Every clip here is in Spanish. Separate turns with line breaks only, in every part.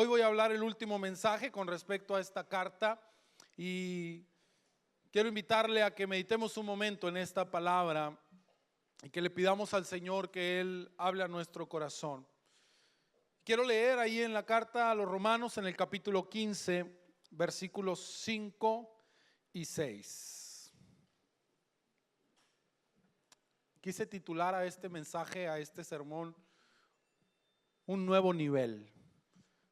Hoy voy a hablar el último mensaje con respecto a esta carta y quiero invitarle a que meditemos un momento en esta palabra y que le pidamos al Señor que Él hable a nuestro corazón. Quiero leer ahí en la carta a los Romanos en el capítulo 15, versículos 5 y 6. Quise titular a este mensaje, a este sermón, un nuevo nivel.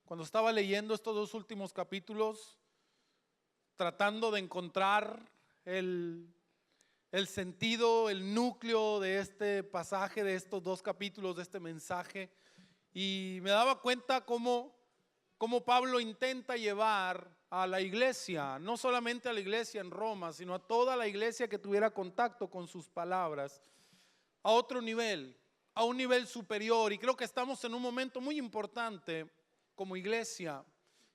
Cuando estaba leyendo estos dos últimos capítulos, tratando de encontrar el sentido, el núcleo de este pasaje, de estos dos capítulos, de este mensaje, y me daba cuenta cómo Pablo intenta llevar a la iglesia, no solamente a la iglesia en Roma, sino a toda la iglesia que tuviera contacto con sus palabras, a otro nivel, a un nivel superior. Y creo que estamos en un momento muy importante como iglesia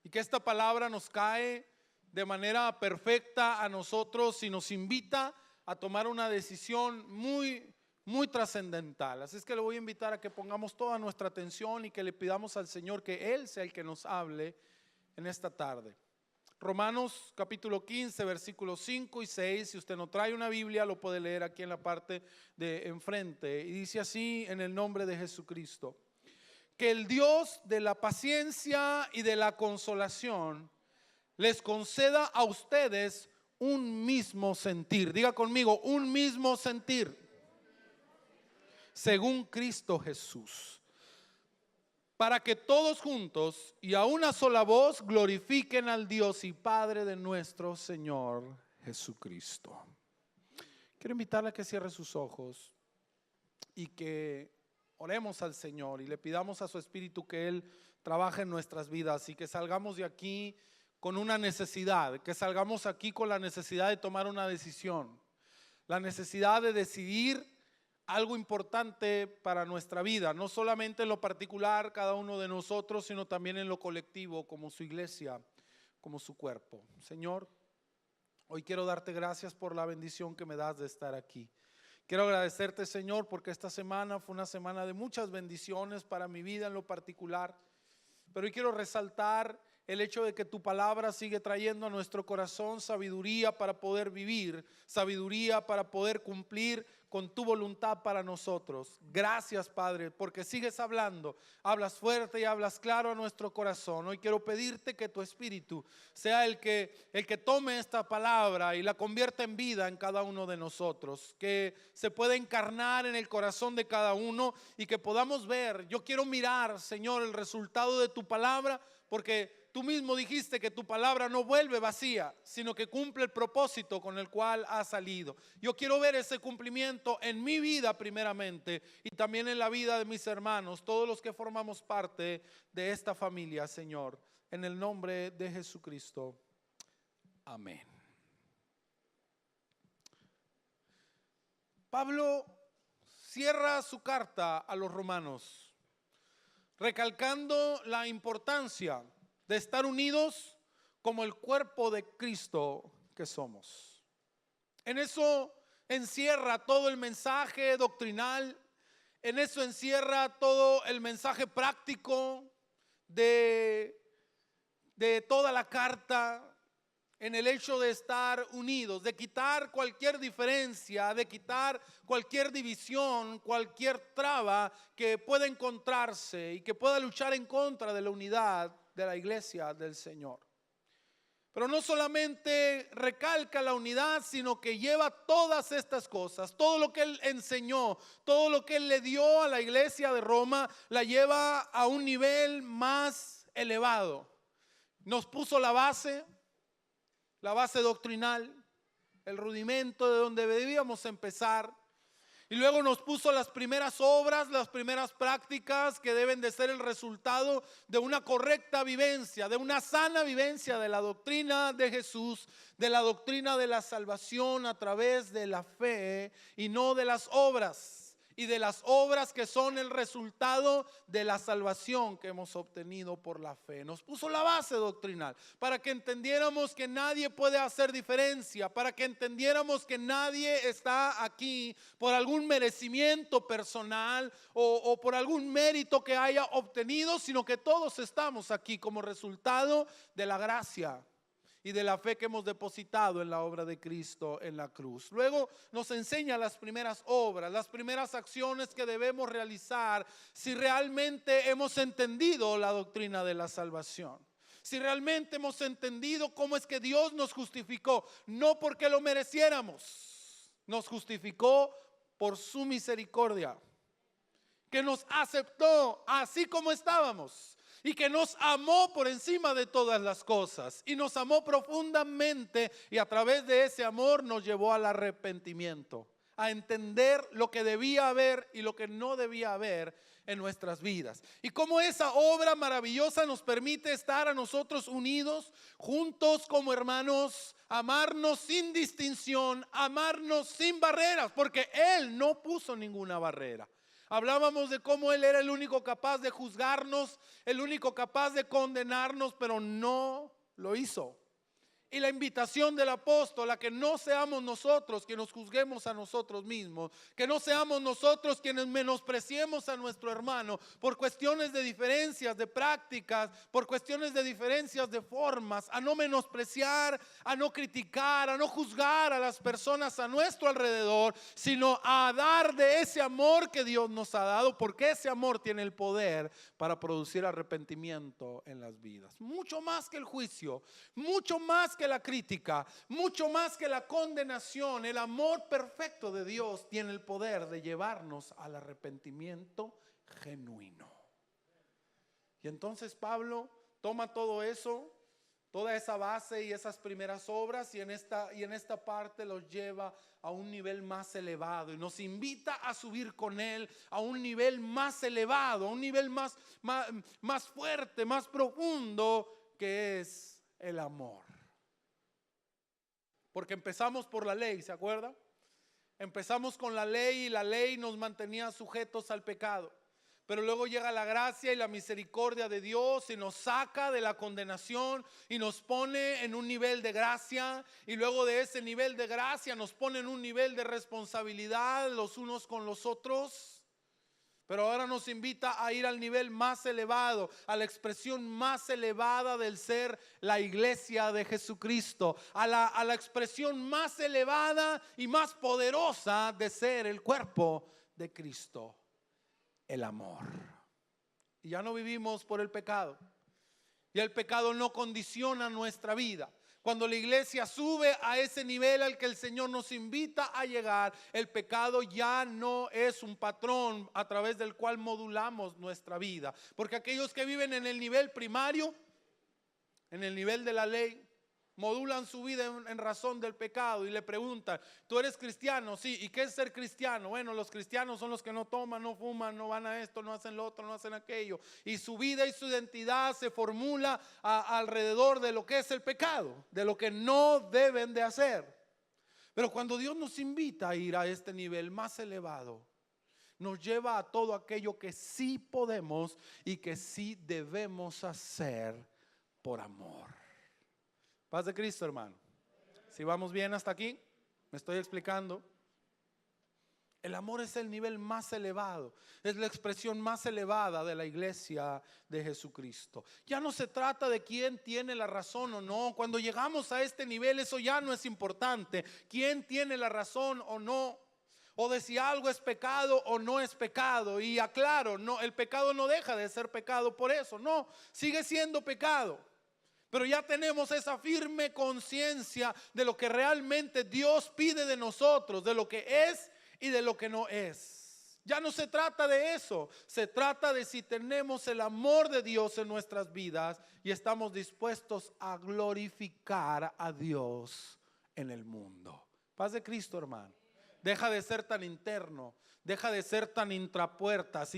y que esta palabra nos cae de manera perfecta a nosotros y nos invita a tomar una decisión muy trascendental. Así es que le voy a invitar a que pongamos toda nuestra atención y que le pidamos al Señor que Él sea el que nos hable en esta tarde. Romanos capítulo 15, versículos 5 y 6. Si usted no trae una Biblia, lo puede leer aquí en la parte de enfrente. Y dice así: en el nombre de Jesucristo. Que el Dios de la paciencia y de la consolación les conceda a ustedes un mismo sentir. Diga conmigo, un mismo sentir, según Cristo Jesús, para que todos juntos y a una sola voz glorifiquen al Dios y Padre de nuestro Señor Jesucristo. Quiero invitarle a que cierre sus ojos y que oremos al Señor y le pidamos a su Espíritu que Él trabaje en nuestras vidas y que salgamos de aquí con una necesidad, que salgamos aquí con la necesidad de tomar una decisión, la necesidad de decidir algo importante para nuestra vida, no solamente en lo particular cada uno de nosotros, sino también en lo colectivo, como su iglesia, como su cuerpo. Señor, hoy quiero darte gracias por la bendición que me das de estar aquí. Quiero agradecerte, Señor, porque esta semana fue una semana de muchas bendiciones para mi vida en lo particular, pero hoy quiero resaltar el hecho de que tu palabra sigue trayendo a nuestro corazón sabiduría para poder vivir, sabiduría para poder cumplir con tu voluntad para nosotros. Gracias, Padre, porque sigues hablando, hablas fuerte y hablas claro a nuestro corazón. Hoy quiero pedirte que tu Espíritu sea el que tome esta palabra y la convierta en vida en cada uno de nosotros, que se pueda encarnar en el corazón de cada uno y que podamos ver. Yo quiero mirar, Señor, el resultado de tu palabra, porque tú mismo dijiste que tu palabra no vuelve vacía, sino que cumple el propósito con el cual ha salido. Yo quiero ver ese cumplimiento en mi vida primeramente y también en la vida de mis hermanos, todos los que formamos parte de esta familia, Señor. En el nombre de Jesucristo. Amén. Pablo cierra su carta a los romanos, recalcando la importancia de estar unidos como el cuerpo de Cristo que somos. En eso encierra todo el mensaje doctrinal, en eso encierra todo el mensaje práctico de toda la carta, en el hecho de estar unidos, de quitar cualquier diferencia, de quitar cualquier división, cualquier traba que pueda encontrarse y que pueda luchar en contra de la unidad de la iglesia del Señor. Pero no solamente recalca la unidad, sino que lleva todas estas cosas, todo lo que Él enseñó, todo lo que Él le dio a la iglesia de Roma, la lleva a un nivel más elevado. Nos puso la base doctrinal, el rudimento de donde debíamos empezar. Y luego nos puso las primeras obras, las primeras prácticas que deben de ser el resultado de una correcta vivencia, de una sana vivencia de la doctrina de Jesús, de la doctrina de la salvación a través de la fe y no de las obras. y de las obras que son el resultado de la salvación que hemos obtenido por la fe. Nos puso la base doctrinal para que entendiéramos que nadie puede hacer diferencia, para que entendiéramos que nadie está aquí por algún merecimiento personal o por algún mérito que haya obtenido, sino que todos estamos aquí como resultado de la gracia y de la fe que hemos depositado en la obra de Cristo en la cruz. Luego nos enseña las primeras obras, las primeras acciones que debemos realizar si realmente hemos entendido la doctrina de la salvación. Si realmente hemos entendido cómo es que Dios nos justificó, no porque lo mereciéramos, nos justificó por su misericordia, que nos aceptó así como estábamos y que nos amó por encima de todas las cosas y nos amó profundamente, y a través de ese amor nos llevó al arrepentimiento, a entender lo que debía haber y lo que no debía haber en nuestras vidas, y cómo esa obra maravillosa nos permite estar a nosotros unidos, juntos como hermanos, amarnos sin distinción, amarnos sin barreras, porque Él no puso ninguna barrera. Hablábamos de cómo Él era el único capaz de juzgarnos, el único capaz de condenarnos, pero no lo hizo. Y la invitación del apóstol a que no seamos nosotros quienes nos juzguemos a nosotros mismos, que no seamos nosotros quienes menospreciemos a nuestro hermano por cuestiones de diferencias de prácticas, por cuestiones de diferencias de formas, a no menospreciar, a no criticar, a no juzgar a las personas a nuestro alrededor, sino a dar de ese amor que Dios nos ha dado, porque ese amor tiene el poder para producir arrepentimiento en las vidas. Mucho más que el juicio, mucho más que la crítica, mucho más que la condenación, el amor perfecto de Dios tiene el poder de llevarnos al arrepentimiento genuino. Y entonces Pablo toma todo eso, toda esa base y esas primeras obras, y en esta parte los lleva a un nivel más elevado y nos invita a subir con Él a un nivel más elevado, a un nivel más fuerte, más profundo, que es el amor. Porque empezamos por la ley, ¿se acuerda? Empezamos con la ley y la ley nos mantenía sujetos al pecado. Pero luego llega la gracia y la misericordia de Dios y nos saca de la condenación y nos pone en un nivel de gracia, y luego de ese nivel de gracia nos pone en un nivel de responsabilidad los unos con los otros. Pero ahora nos invita a ir al nivel más elevado, a la expresión más elevada del ser la iglesia de Jesucristo, a la expresión más elevada y más poderosa de ser el cuerpo de Cristo, el amor. Y ya no vivimos por el pecado, y el pecado no condiciona nuestra vida. Cuando la iglesia sube a ese nivel al que el Señor nos invita a llegar, el pecado ya no es un patrón a través del cual modulamos nuestra vida. Porque aquellos que viven en el nivel primario, en el nivel de la ley, modulan su vida en razón del pecado y le preguntan: ¿tú eres cristiano? Sí. ¿Y qué es ser cristiano? Bueno, los cristianos son los que no toman, no fuman, no van a esto, no hacen lo otro, no hacen aquello. Y su vida y su identidad se formula alrededor de lo que es el pecado, de lo que no deben de hacer. Pero cuando Dios nos invita a ir a este nivel más elevado, nos lleva a todo aquello que sí podemos y que sí debemos hacer por amor. Paz de Cristo, hermano. Si vamos bien hasta aquí, me estoy explicando. El amor es el nivel más elevado, es la expresión más elevada de la iglesia de Jesucristo. Ya no se trata de quién tiene la razón o no. Cuando llegamos a este nivel, eso ya no es importante. Quién tiene la razón o no, o de si algo es pecado o no es pecado. Y aclaro, no, el pecado no deja de ser pecado por eso, no, sigue siendo pecado. Pero ya tenemos esa firme conciencia de lo que realmente Dios pide de nosotros, de lo que es y de lo que no es. Ya no se trata de eso, se trata de si tenemos el amor de Dios en nuestras vidas y estamos dispuestos a glorificar a Dios en el mundo. Paz de Cristo, hermano. Deja de ser tan interno, deja de ser tan intrapuertas,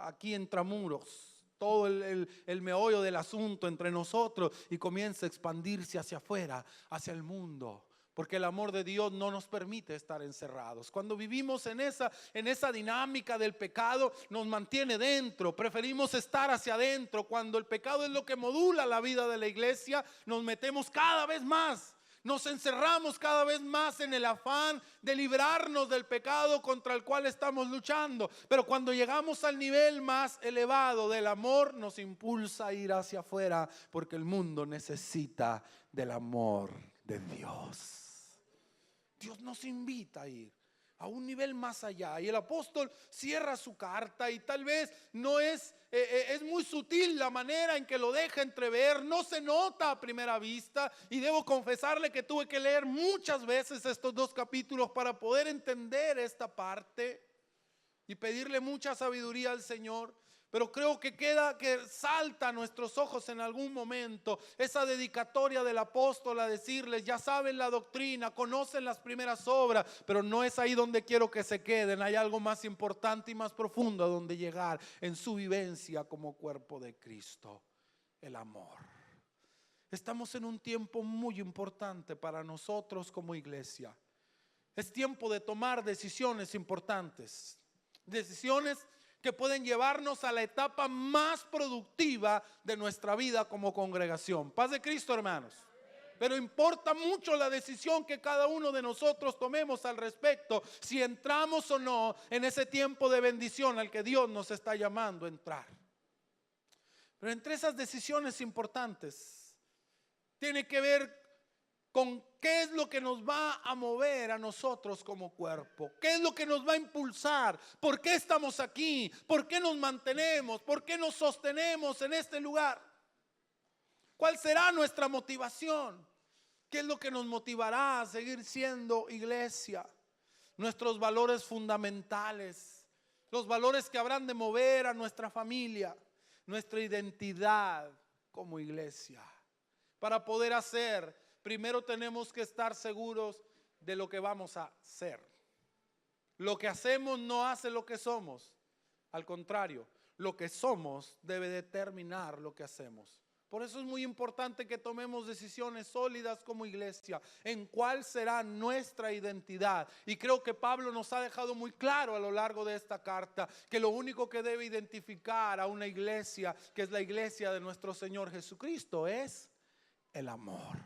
aquí intramuros. Todo el meollo del asunto entre nosotros, y comienza a expandirse hacia afuera, hacia el mundo. Porque el amor de Dios no nos permite estar encerrados. Cuando vivimos en esa dinámica del pecado, nos mantiene dentro. Preferimos estar hacia adentro. Cuando el pecado es lo que modula la vida de la iglesia, nos metemos cada vez más. Nos encerramos cada vez más en el afán de librarnos del pecado contra el cual estamos luchando. Pero cuando llegamos al nivel más elevado del amor, nos impulsa a ir hacia afuera, porque el mundo necesita del amor de Dios. Dios nos invita a ir a un nivel más allá. Y el apóstol cierra su carta y tal vez no es muy sutil la manera en que lo deja entrever. No se nota a primera vista, y debo confesarle que tuve que leer muchas veces estos 2 capítulos para poder entender esta parte y pedirle mucha sabiduría al Señor. Pero creo que salta a nuestros ojos en algún momento esa dedicatoria del apóstol a decirles: ya saben la doctrina, conocen las primeras obras, pero no es ahí donde quiero que se queden. Hay algo más importante y más profundo a donde llegar en su vivencia como cuerpo de Cristo: el amor. Estamos en un tiempo muy importante para nosotros como iglesia. Es tiempo de tomar decisiones importantes, decisiones que pueden llevarnos a la etapa más productiva de nuestra vida como congregación. Paz de Cristo, hermanos. Pero importa mucho la decisión que cada uno de nosotros tomemos al respecto, si entramos o no en ese tiempo de bendición al que Dios nos está llamando a entrar. Pero entre esas decisiones importantes tiene que ver con qué es lo que nos va a mover a nosotros como cuerpo, qué es lo que nos va a impulsar, por qué estamos aquí, por qué nos mantenemos, por qué nos sostenemos en este lugar, cuál será nuestra motivación, qué es lo que nos motivará a seguir siendo iglesia, nuestros valores fundamentales, los valores que habrán de mover a nuestra familia, nuestra identidad como iglesia. Para poder hacer, primero tenemos que estar seguros de lo que vamos a ser. Lo que hacemos no hace lo que somos. Al contrario, lo que somos debe determinar lo que hacemos. Por eso es muy importante que tomemos decisiones sólidas como iglesia en cuál será nuestra identidad. Y creo que Pablo nos ha dejado muy claro a lo largo de esta carta que lo único que debe identificar a una iglesia, que es la iglesia de nuestro Señor Jesucristo, es el amor.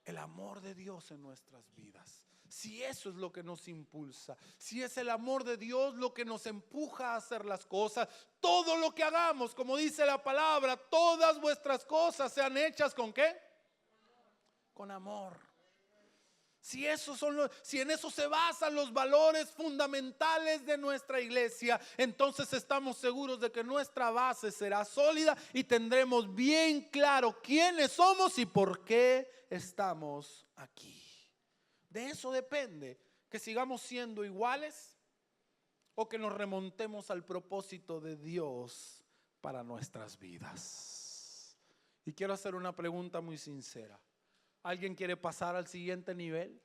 El amor de Dios en nuestras vidas. Si eso es lo que nos impulsa, si es el amor de Dios lo que nos empuja a hacer las cosas, todo lo que hagamos, como dice la palabra, todas vuestras cosas sean hechas ¿con qué? Con amor. Si en eso se basan los valores fundamentales de nuestra iglesia, entonces estamos seguros de que nuestra base será sólida y tendremos bien claro quiénes somos y por qué estamos aquí. De eso depende que sigamos siendo iguales o que nos remontemos al propósito de Dios para nuestras vidas. Y quiero hacer una pregunta muy sincera. ¿Alguien quiere pasar al siguiente nivel?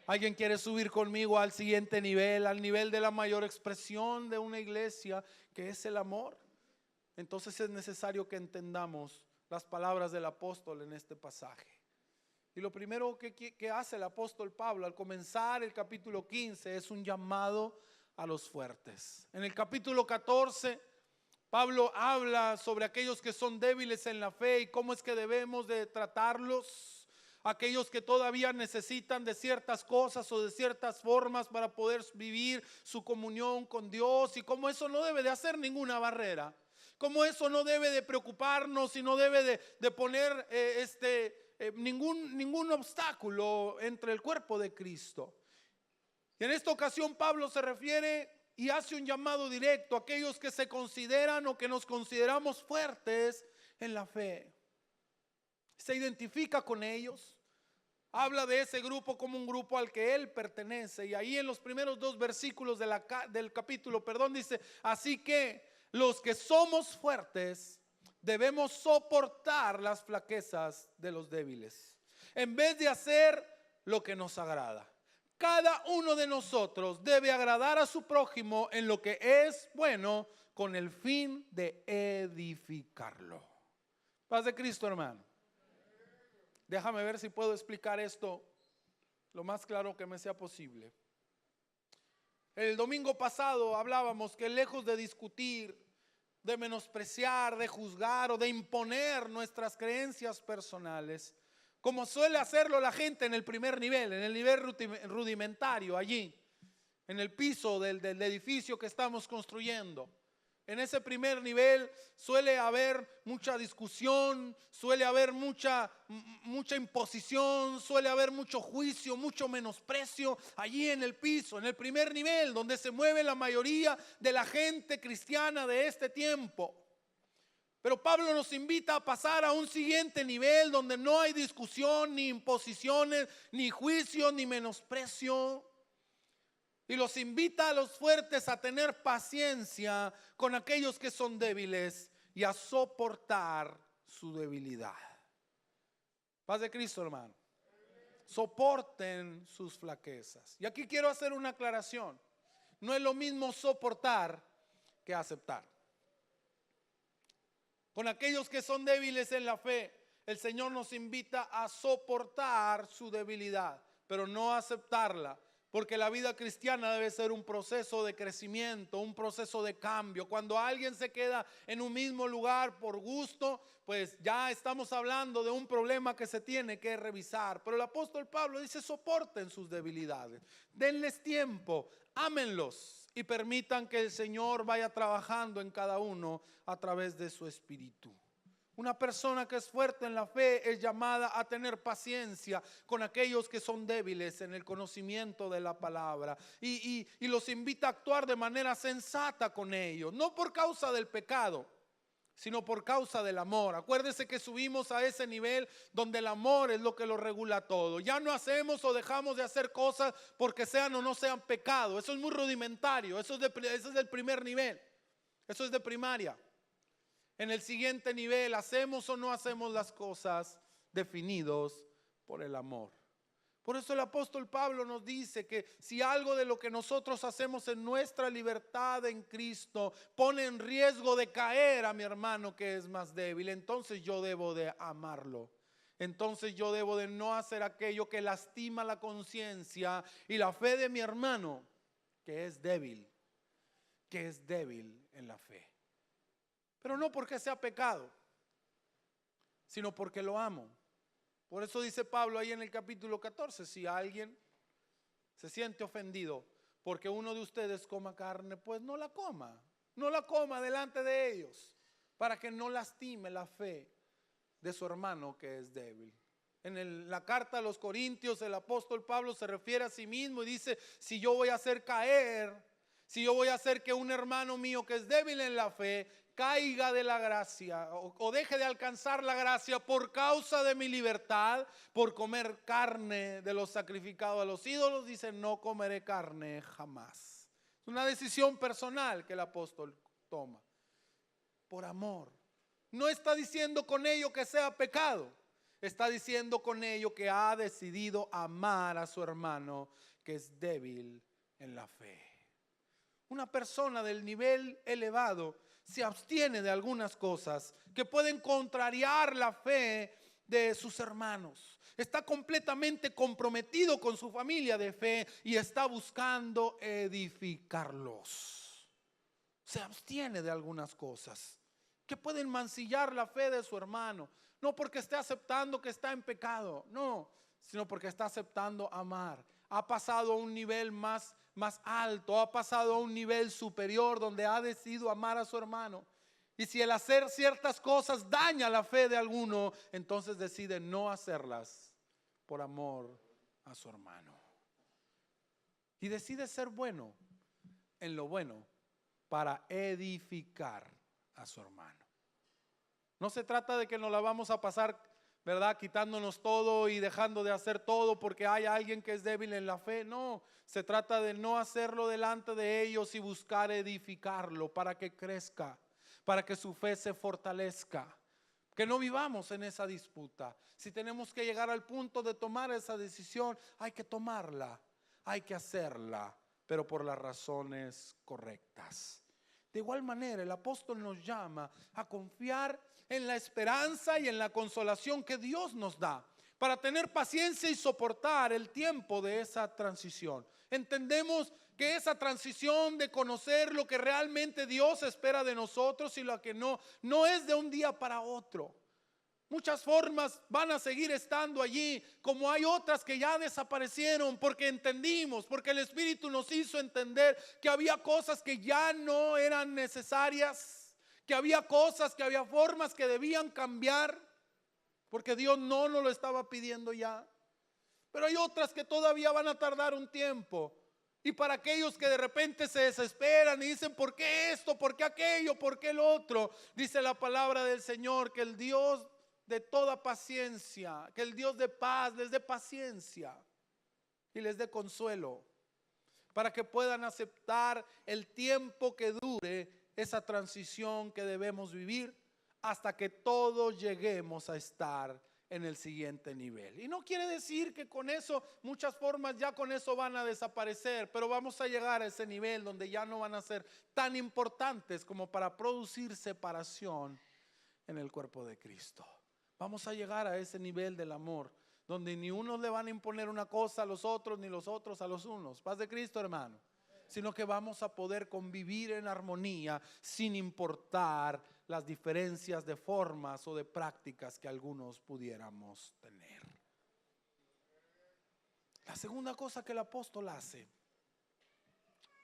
¿Alguien quiere subir conmigo al siguiente nivel, al nivel de la mayor expresión de una iglesia, que es el amor? Entonces es necesario que entendamos las palabras del apóstol en este pasaje. Y lo primero que hace el apóstol Pablo al comenzar el capítulo 15 es un llamado a los fuertes. En el capítulo 14 Pablo habla sobre aquellos que son débiles en la fe y cómo es que debemos de tratarlos, aquellos que todavía necesitan de ciertas cosas o de ciertas formas para poder vivir su comunión con Dios, y cómo eso no debe de hacer ninguna barrera, cómo eso no debe de preocuparnos y no debe de poner ningún obstáculo entre el cuerpo de Cristo. Y en esta ocasión Pablo se refiere y hace un llamado directo a aquellos que se consideran o que nos consideramos fuertes en la fe. Se identifica con ellos, habla de ese grupo como un grupo al que él pertenece, y ahí en los primeros 2 versículos del capítulo, dice: así que los que somos fuertes debemos soportar las flaquezas de los débiles, en vez de hacer lo que nos agrada. Cada uno de nosotros debe agradar a su prójimo en lo que es bueno, con el fin de edificarlo. Paz de Cristo, hermano. Déjame ver si puedo explicar esto lo más claro que me sea posible. El domingo pasado hablábamos que lejos de discutir, de menospreciar, de juzgar o de imponer nuestras creencias personales, como suele hacerlo la gente en el primer nivel, en el nivel rudimentario, allí, en el piso del edificio que estamos construyendo. En ese primer nivel suele haber mucha discusión, suele haber mucha imposición, suele haber mucho juicio, mucho menosprecio allí en el piso, en el primer nivel, donde se mueve la mayoría de la gente cristiana de este tiempo. Pero Pablo nos invita a pasar a un siguiente nivel donde no hay discusión, ni imposiciones, ni juicio, ni menosprecio. Y los invita a los fuertes a tener paciencia con aquellos que son débiles y a soportar su debilidad. Paz de Cristo, hermano. Soporten sus flaquezas. Y aquí quiero hacer una aclaración. No es lo mismo soportar que aceptar. Con aquellos que son débiles en la fe, el Señor nos invita a soportar su debilidad, pero no a aceptarla. Porque la vida cristiana debe ser un proceso de crecimiento, un proceso de cambio. Cuando alguien se queda en un mismo lugar por gusto, pues ya estamos hablando de un problema que se tiene que revisar. Pero el apóstol Pablo dice: soporten sus debilidades, denles tiempo, ámenlos y permitan que el Señor vaya trabajando en cada uno a través de su espíritu. Una persona que es fuerte en la fe es llamada a tener paciencia con aquellos que son débiles en el conocimiento de la palabra y los invita a actuar de manera sensata con ellos, no por causa del pecado, sino por causa del amor. Acuérdese que subimos a ese nivel donde el amor es lo que lo regula todo. Ya no hacemos o dejamos de hacer cosas porque sean o no sean pecado. Eso es muy rudimentario, eso es del primer nivel, eso es de primaria. En el siguiente nivel, hacemos o no hacemos las cosas definidos por el amor. Por eso el apóstol Pablo nos dice que si algo de lo que nosotros hacemos en nuestra libertad en Cristo pone en riesgo de caer a mi hermano que es más débil, entonces yo debo de amarlo. Entonces yo debo de no hacer aquello que lastima la conciencia y la fe de mi hermano que es débil en la fe. Pero no porque sea pecado, sino porque lo amo. Por eso dice Pablo ahí en el capítulo 14, si alguien se siente ofendido porque uno de ustedes coma carne, pues no la coma. No la coma delante de ellos, para que no lastime la fe de su hermano que es débil. En la carta a los Corintios, el apóstol Pablo se refiere a sí mismo y dice: si yo voy a hacer caer, si yo voy a hacer que un hermano mío que es débil en la fe caiga de la gracia o deje de alcanzar la gracia por causa de mi libertad, por comer carne de los sacrificados a los ídolos, dice: no comeré carne jamás. Es una decisión personal que el apóstol toma por amor. No está diciendo con ello que sea pecado, está diciendo con ello que ha decidido amar a su hermano que es débil en la fe. Una persona del nivel elevado se abstiene de algunas cosas que pueden contrariar la fe de sus hermanos. Está completamente comprometido con su familia de fe y está buscando edificarlos. Se abstiene de algunas cosas que pueden mancillar la fe de su hermano. No porque esté aceptando que está en pecado, no, sino porque está aceptando amar. Ha pasado a un nivel más alto, ha pasado a un nivel superior donde ha decidido amar a su hermano. Y si el hacer ciertas cosas daña la fe de alguno, entonces decide no hacerlas por amor a su hermano. Y decide ser bueno en lo bueno para edificar a su hermano. No se trata de que nos la vamos a pasar, ¿verdad?, quitándonos todo y dejando de hacer todo porque hay alguien que es débil en la fe. No, se trata de no hacerlo delante de ellos y buscar edificarlo para que crezca, para que su fe se fortalezca. Que no vivamos en esa disputa. Si tenemos que llegar al punto de tomar esa decisión, hay que tomarla, hay que hacerla, pero por las razones correctas. De igual manera, el apóstol nos llama a confiar en la esperanza y en la consolación que Dios nos da. para tener paciencia y soportar el tiempo de esa transición. Entendemos que esa transición de conocer lo que realmente Dios espera de nosotros y lo que no es de un día para otro. Muchas formas van a seguir estando allí, como hay otras que ya desaparecieron porque entendimos, porque el Espíritu nos hizo entender que había cosas que ya no eran necesarias, que había cosas, que había formas que debían cambiar, porque Dios no nos lo estaba pidiendo ya. Pero hay otras que todavía van a tardar un tiempo. Y para aquellos que de repente se desesperan y dicen, ¿por qué esto? ¿Por qué aquello? ¿Por qué el otro? Dice la palabra del Señor que el Dios de toda paciencia, que el Dios de paz les dé paciencia y les dé consuelo, para que puedan aceptar el tiempo que dure esa transición que debemos vivir hasta que todos lleguemos a estar en el siguiente nivel. Y no quiere decir que con eso, muchas formas ya con eso van a desaparecer, pero vamos a llegar a ese nivel donde ya no van a ser tan importantes como para producir separación en el cuerpo de Cristo. Vamos a llegar a ese nivel del amor, donde ni unos le van a imponer una cosa a los otros, ni los otros a los unos. Paz de Cristo, hermano. Sino que vamos a poder convivir en armonía sin importar las diferencias de formas o de prácticas que algunos pudiéramos tener. La segunda cosa que el apóstol hace,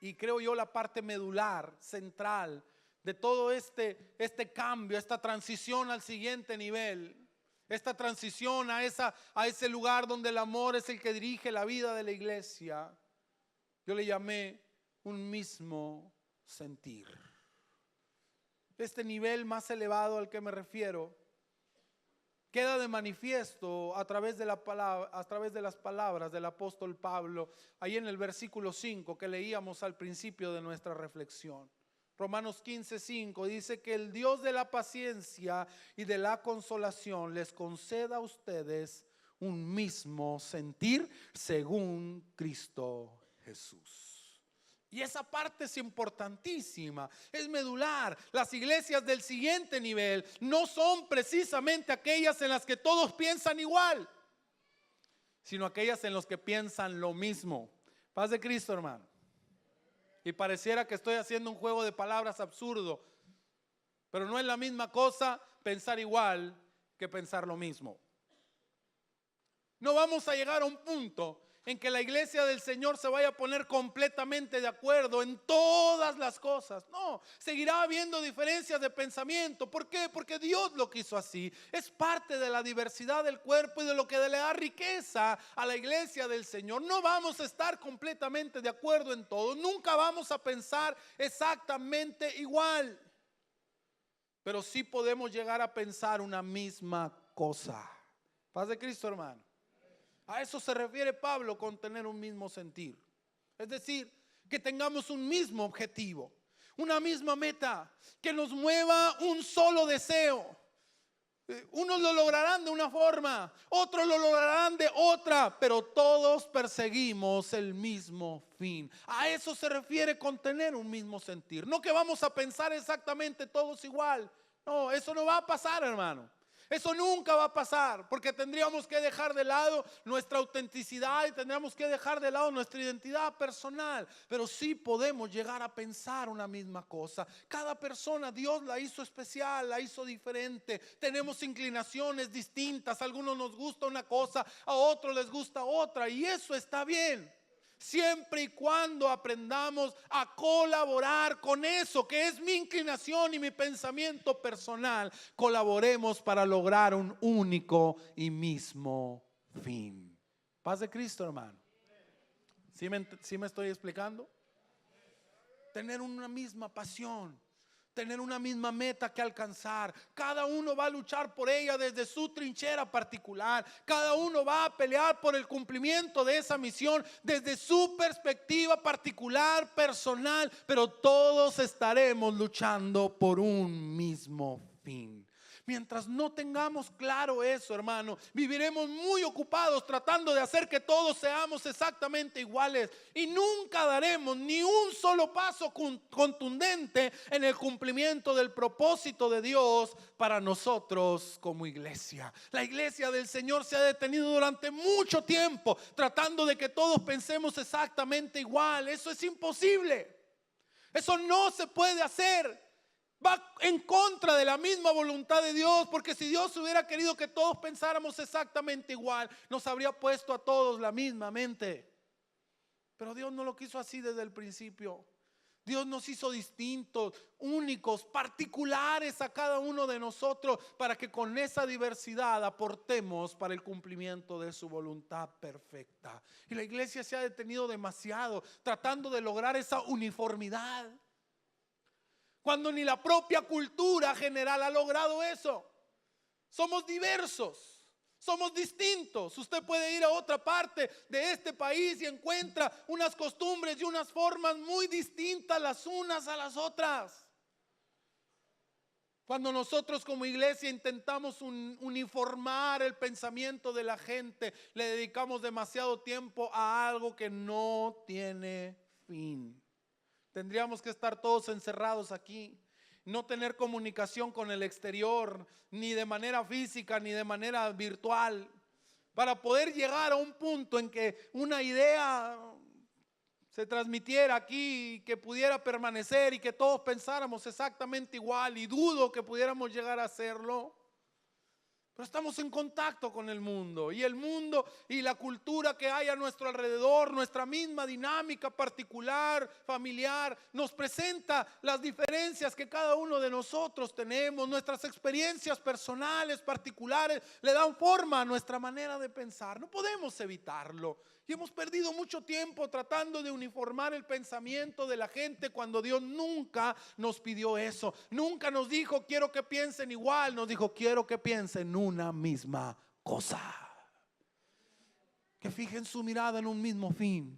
y creo yo la parte medular, central de todo este cambio, esta transición al siguiente nivel, esta transición a ese lugar donde el amor es el que dirige la vida de la iglesia, yo le llamé un mismo sentir. Este nivel más elevado al que me refiero queda de manifiesto a través de la palabra, a través de las palabras del apóstol Pablo, ahí en el versículo 5 que leíamos al principio de nuestra reflexión. Romanos 15:5 dice que el Dios de la paciencia y de la consolación les conceda a ustedes un mismo sentir según Cristo Jesús. Y esa parte es importantísima, es medular. Las iglesias del siguiente nivel no son precisamente aquellas en las que todos piensan igual, sino aquellas en las que piensan lo mismo. Paz de Cristo, hermano. Y pareciera que estoy haciendo un juego de palabras absurdo, pero no es la misma cosa pensar igual que pensar lo mismo. No vamos a llegar a un punto en que la iglesia del Señor se vaya a poner completamente de acuerdo en todas las cosas. No, seguirá habiendo diferencias de pensamiento. ¿Por qué? Porque Dios lo quiso así. Es parte de la diversidad del cuerpo y de lo que le da riqueza a la iglesia del Señor. No vamos a estar completamente de acuerdo en todo. Nunca vamos a pensar exactamente igual. Pero sí podemos llegar a pensar una misma cosa. Paz de Cristo, hermano. A eso se refiere Pablo con tener un mismo sentir. Es decir, que tengamos un mismo objetivo, una misma meta, que nos mueva un solo deseo. Unos lo lograrán de una forma, otros lo lograrán de otra, pero todos perseguimos el mismo fin. A eso se refiere con tener un mismo sentir. No que vamos a pensar exactamente todos igual. No, eso no va a pasar, hermano. Eso nunca va a pasar, porque tendríamos que dejar de lado nuestra autenticidad y tendríamos que dejar de lado nuestra identidad personal. Pero sí podemos llegar a pensar una misma cosa. Cada persona Dios la hizo especial, la hizo diferente. Tenemos inclinaciones distintas. A algunos nos gusta una cosa, a otros les gusta otra, y eso está bien. Siempre y cuando aprendamos a colaborar con eso que es mi inclinación y mi pensamiento personal, colaboremos para lograr un único y mismo fin. Paz de Cristo, hermano. ¿Sí me estoy explicando? Tener una misma pasión, tener una misma meta que alcanzar. Cada uno va a luchar por ella desde su trinchera particular. Cada uno va a pelear por el cumplimiento de esa misión desde su perspectiva particular, personal. Pero todos estaremos luchando por un mismo fin. Mientras no tengamos claro eso, hermano, viviremos muy ocupados tratando de hacer que todos seamos exactamente iguales y nunca daremos ni un solo paso contundente en el cumplimiento del propósito de Dios para nosotros como iglesia. La iglesia del Señor se ha detenido durante mucho tiempo tratando de que todos pensemos exactamente igual. Eso es imposible. Eso no se puede hacer. Va en contra de la misma voluntad de Dios, porque si Dios hubiera querido que todos pensáramos exactamente igual, nos habría puesto a todos la misma mente. Pero Dios no lo quiso así desde el principio. Dios nos hizo distintos, únicos, particulares a cada uno de nosotros, para que con esa diversidad aportemos para el cumplimiento de su voluntad perfecta. Y la iglesia se ha detenido demasiado tratando de lograr esa uniformidad, cuando ni la propia cultura general ha logrado eso. Somos diversos, somos distintos. Usted puede ir a otra parte de este país y encuentra unas costumbres y unas formas muy distintas las unas a las otras. Cuando nosotros como iglesia intentamos uniformar el pensamiento de la gente, le dedicamos demasiado tiempo a algo que no tiene fin. Tendríamos que estar todos encerrados aquí, no tener comunicación con el exterior, ni de manera física ni de manera virtual, para poder llegar a un punto en que una idea se transmitiera aquí, que pudiera permanecer y que todos pensáramos exactamente igual, y dudo que pudiéramos llegar a hacerlo. Pero estamos en contacto con el mundo y la cultura que hay a nuestro alrededor, nuestra misma dinámica particular, familiar, nos presenta las diferencias que cada uno de nosotros tenemos. Nuestras experiencias personales particulares le dan forma a nuestra manera de pensar. No podemos evitarlo. Y hemos perdido mucho tiempo tratando de uniformar el pensamiento de la gente, cuando Dios nunca nos pidió eso. Nunca nos dijo quiero que piensen igual. Nos dijo quiero que piensen una misma cosa, que fijen su mirada en un mismo fin.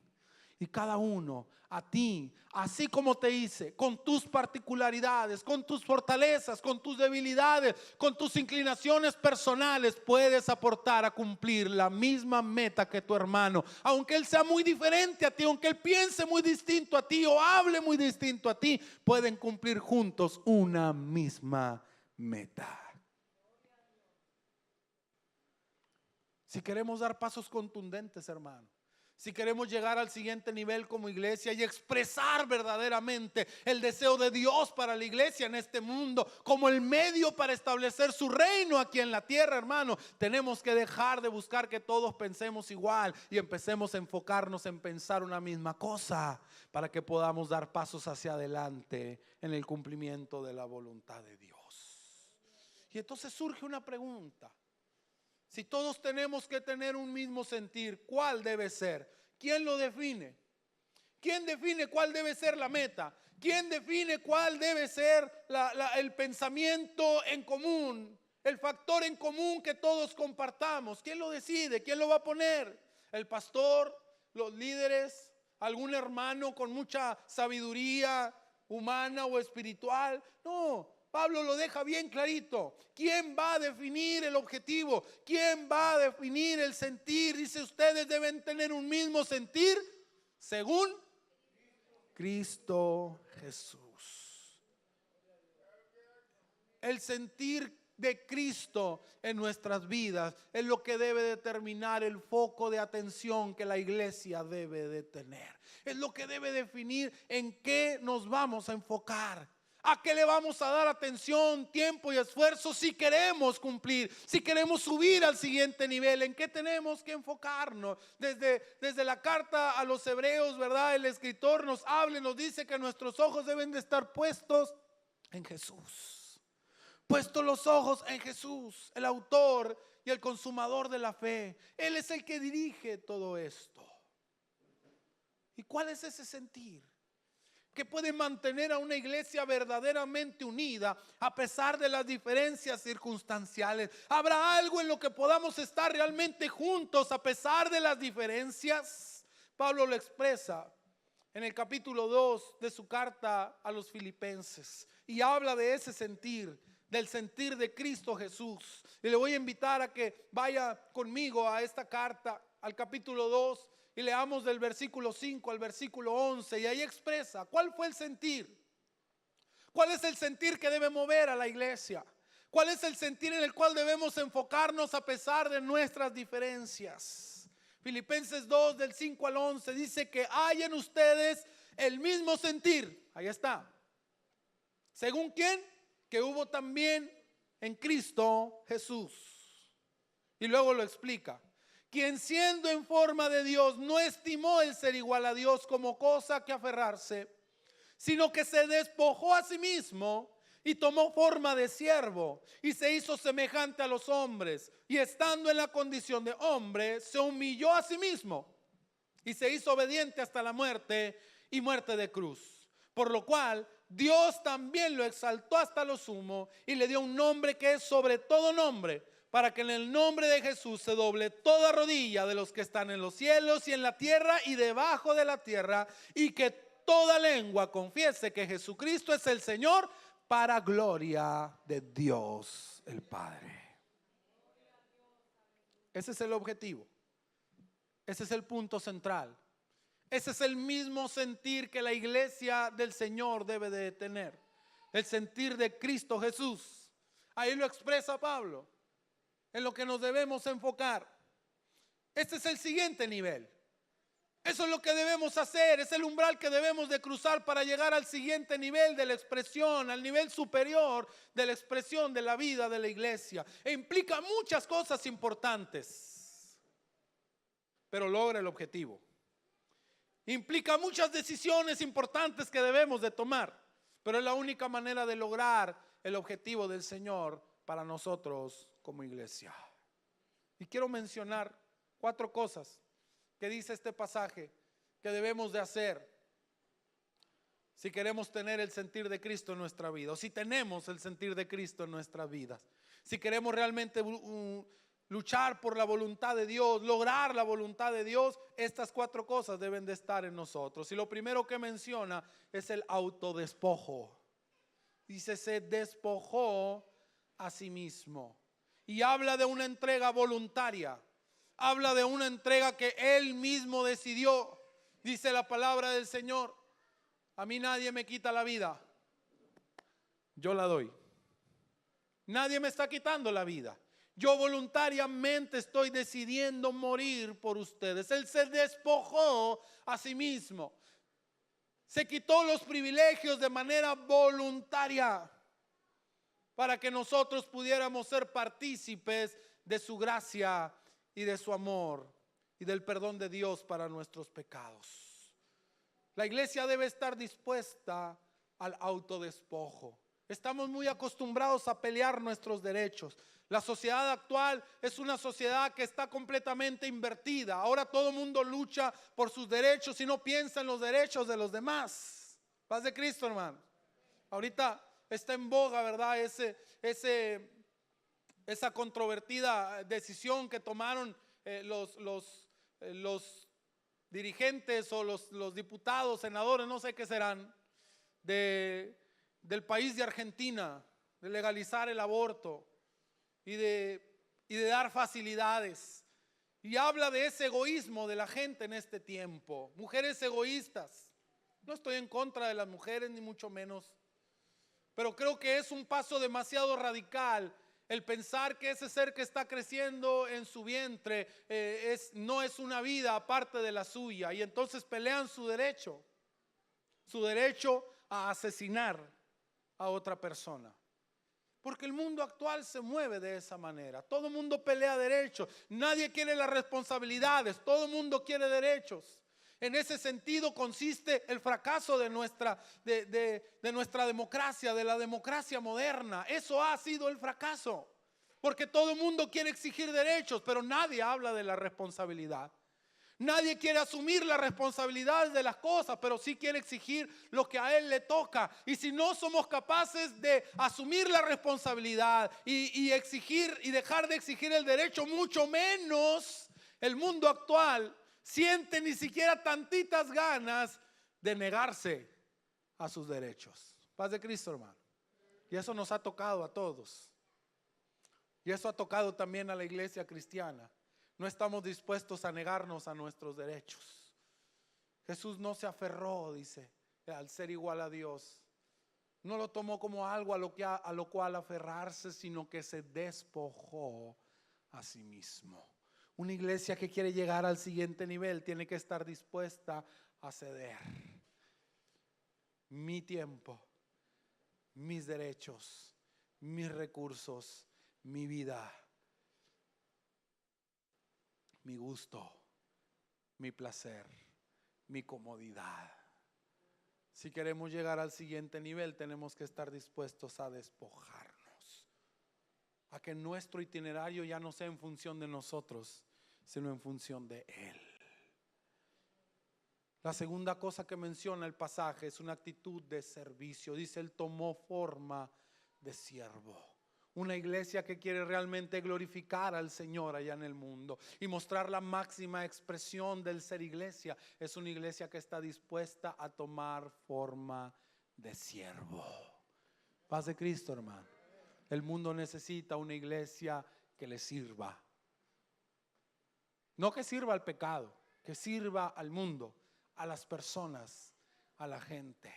Y cada uno, a ti, así como te hice, con tus particularidades, con tus fortalezas, con tus debilidades, con tus inclinaciones personales, puedes aportar a cumplir la misma meta que tu hermano. Aunque él sea muy diferente a ti, aunque él piense muy distinto a ti o hable muy distinto a ti, pueden cumplir juntos una misma meta. Si queremos dar pasos contundentes, hermano, si queremos llegar al siguiente nivel como iglesia y expresar verdaderamente el deseo de Dios para la iglesia en este mundo, como el medio para establecer su reino aquí en la tierra, hermano, tenemos que dejar de buscar que todos pensemos igual y empecemos a enfocarnos en pensar una misma cosa, para que podamos dar pasos hacia adelante en el cumplimiento de la voluntad de Dios. Y entonces surge una pregunta. Si todos tenemos que tener un mismo sentir, ¿cuál debe ser? ¿Quién lo define? ¿Quién define cuál debe ser la meta? ¿Quién define cuál debe ser el pensamiento en común? El factor en común que todos compartamos. ¿Quién lo decide? ¿Quién lo va a poner? ¿El pastor? ¿Los líderes? ¿Algún hermano con mucha sabiduría humana o espiritual? No. Pablo lo deja bien clarito. ¿Quién va a definir el objetivo? ¿Quién va a definir el sentir? Dice, ustedes deben tener un mismo sentir según Cristo Jesús. El sentir de Cristo en nuestras vidas es lo que debe determinar el foco de atención que la iglesia debe de tener. Es lo que debe definir en qué nos vamos a enfocar. ¿A qué le vamos a dar atención, tiempo y esfuerzo si queremos cumplir, si queremos subir al siguiente nivel? ¿En qué tenemos que enfocarnos? Desde la carta a los hebreos, ¿verdad? El escritor nos habla y nos dice que nuestros ojos deben de estar puestos en Jesús. Puestos los ojos en Jesús, el autor y el consumador de la fe. Él es el que dirige todo esto. ¿Y cuál es ese sentir que puede mantener a una iglesia verdaderamente unida a pesar de las diferencias circunstanciales? ¿Habrá algo en lo que podamos estar realmente juntos a pesar de las diferencias? Pablo lo expresa en el capítulo 2 de su carta a los Filipenses y habla de ese sentir. del sentir de Cristo Jesús. Y le voy a invitar a que vaya conmigo a esta carta, al capítulo 2, y leamos del versículo 5 al versículo 11. Y ahí expresa cuál fue el sentir. ¿Cuál es el sentir que debe mover a la iglesia? ¿Cuál es el sentir en el cual debemos enfocarnos a pesar de nuestras diferencias? Filipenses 2 del 5 al 11 dice que hay en ustedes el mismo sentir. Ahí está. ¿Según quién? Que hubo también en Cristo Jesús. Y luego lo explica. Quien siendo en forma de Dios no estimó el ser igual a Dios como cosa que aferrarse, sino que se despojó a sí mismo y tomó forma de siervo y se hizo semejante a los hombres, y estando en la condición de hombre se humilló a sí mismo y se hizo obediente hasta la muerte y muerte de cruz, por lo cual Dios también lo exaltó hasta lo sumo y le dio un nombre que es sobre todo nombre, para que en el nombre de Jesús se doble toda rodilla de los que están en los cielos y en la tierra y debajo de la tierra, y que toda lengua confiese que Jesucristo es el Señor, para gloria de Dios el Padre. Ese es el objetivo. Ese es el punto central. Ese es el mismo sentir que la iglesia del Señor debe de tener. El sentir de Cristo Jesús. Ahí lo expresa Pablo. En lo que nos debemos enfocar. Este es el siguiente nivel. Eso es lo que debemos hacer, es el umbral que debemos de cruzar para llegar al siguiente nivel de la expresión, al nivel superior de la expresión de la vida de la iglesia. E implica muchas cosas importantes, pero logra el objetivo. Implica muchas decisiones importantes que debemos de tomar, pero es la única manera de lograr el objetivo del Señor para nosotros como iglesia. Y quiero mencionar 4 cosas que dice este pasaje que debemos de hacer si queremos tener el sentir de Cristo en nuestra vida, o si tenemos el sentir de Cristo en nuestras vidas, si queremos realmente luchar por la voluntad de Dios, lograr la voluntad de Dios. Estas 4 cosas deben de estar en nosotros. Y lo primero que menciona es el autodespojo. Dice, se despojó a sí mismo, y habla de una entrega voluntaria. Habla de una entrega que Él mismo decidió. Dice la palabra del Señor: a mí nadie me quita la vida, yo la doy. Nadie me está quitando la vida. Yo voluntariamente estoy decidiendo morir por ustedes. Él se despojó a sí mismo. Se quitó los privilegios de manera voluntaria para que nosotros pudiéramos ser partícipes de su gracia y de su amor y del perdón de Dios para nuestros pecados. La iglesia debe estar dispuesta al autodespojo. Estamos muy acostumbrados a pelear nuestros derechos. La sociedad actual es una sociedad que está completamente invertida. Ahora todo el mundo lucha por sus derechos y no piensa en los derechos de los demás. Paz de Cristo, hermano. Ahorita está en boga, ¿verdad? Esa controvertida decisión que tomaron los dirigentes o los diputados, senadores, no sé qué serán, del país de Argentina, de legalizar el aborto y de dar facilidades. Y habla de ese egoísmo de la gente en este tiempo. Mujeres egoístas. No estoy en contra de las mujeres, ni mucho menos, pero creo que es un paso demasiado radical el pensar que ese ser que está creciendo en su vientre no es una vida aparte de la suya, y entonces pelean su derecho a asesinar a otra persona. Porque el mundo actual se mueve de esa manera. Todo el mundo pelea derechos. Nadie quiere las responsabilidades. Todo el mundo quiere derechos. En ese sentido consiste el fracaso de nuestra democracia, de la democracia moderna. Eso ha sido el fracaso. Porque todo el mundo quiere exigir derechos, pero nadie habla de la responsabilidad. Nadie quiere asumir la responsabilidad de las cosas, pero sí quiere exigir lo que a él le toca. Y si no somos capaces de asumir la responsabilidad y exigir y dejar de exigir el derecho, mucho menos el mundo actual siente ni siquiera tantitas ganas de negarse a sus derechos. Paz de Cristo, hermano. Y eso nos ha tocado a todos. Y eso ha tocado también a la iglesia cristiana. No estamos dispuestos a negarnos a nuestros derechos. Jesús no se aferró, dice, al ser igual a Dios. No lo tomó como algo a lo cual aferrarse, sino que se despojó a sí mismo. Una iglesia que quiere llegar al siguiente nivel tiene que estar dispuesta a ceder. Mi tiempo, mis derechos, mis recursos, mi vida, mi gusto, mi placer, mi comodidad. Si queremos llegar al siguiente nivel, tenemos que estar dispuestos a despojarnos, a que nuestro itinerario ya no sea en función de nosotros, sino en función de Él. La segunda cosa que menciona el pasaje es una actitud de servicio. Dice, Él tomó forma de siervo. Una iglesia que quiere realmente glorificar al Señor allá en el mundo y mostrar la máxima expresión del ser iglesia, es una iglesia que está dispuesta a tomar forma de siervo. Paz de Cristo, hermano. El mundo necesita una iglesia que le sirva. No que sirva al pecado, que sirva al mundo, a las personas, a la gente.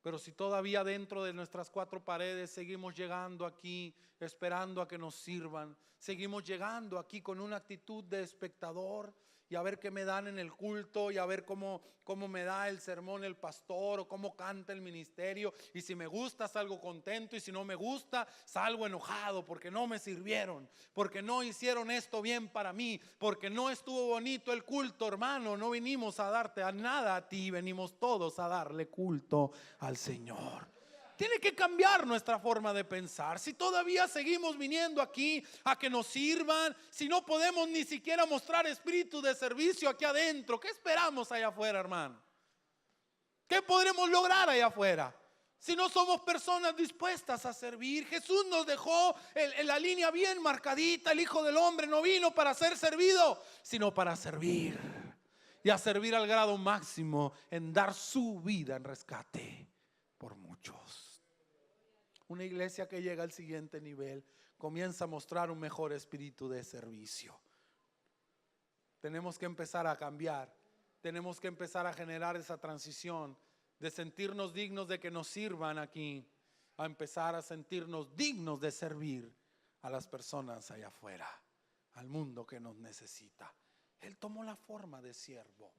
Pero si todavía dentro de nuestras cuatro paredes seguimos llegando aquí esperando a que nos sirvan, seguimos llegando aquí con una actitud de espectador y a ver qué me dan en el culto y a ver cómo me da el sermón el pastor o cómo canta el ministerio, y si me gusta salgo contento y si no me gusta salgo enojado porque no me sirvieron, porque no hicieron esto bien para mí, porque no estuvo bonito el culto. Hermano, no vinimos a darte a nada a ti, venimos todos a darle culto al Señor. Tiene que cambiar nuestra forma de pensar. Si todavía seguimos viniendo aquí a que nos sirvan, si no podemos ni siquiera mostrar espíritu de servicio aquí adentro, ¿qué esperamos allá afuera, hermano? ¿Qué podremos lograr allá afuera si no somos personas dispuestas a servir? Jesús nos dejó la línea bien marcadita. El Hijo del Hombre no vino para ser servido, sino para servir, y a servir al grado máximo en dar su vida en rescate por muchos. Una iglesia que llega al siguiente nivel comienza a mostrar un mejor espíritu de servicio. Tenemos que empezar a cambiar. Tenemos que empezar a generar esa transición de sentirnos dignos de que nos sirvan aquí, a empezar a sentirnos dignos de servir a las personas allá afuera, al mundo que nos necesita. Él tomó la forma de siervo.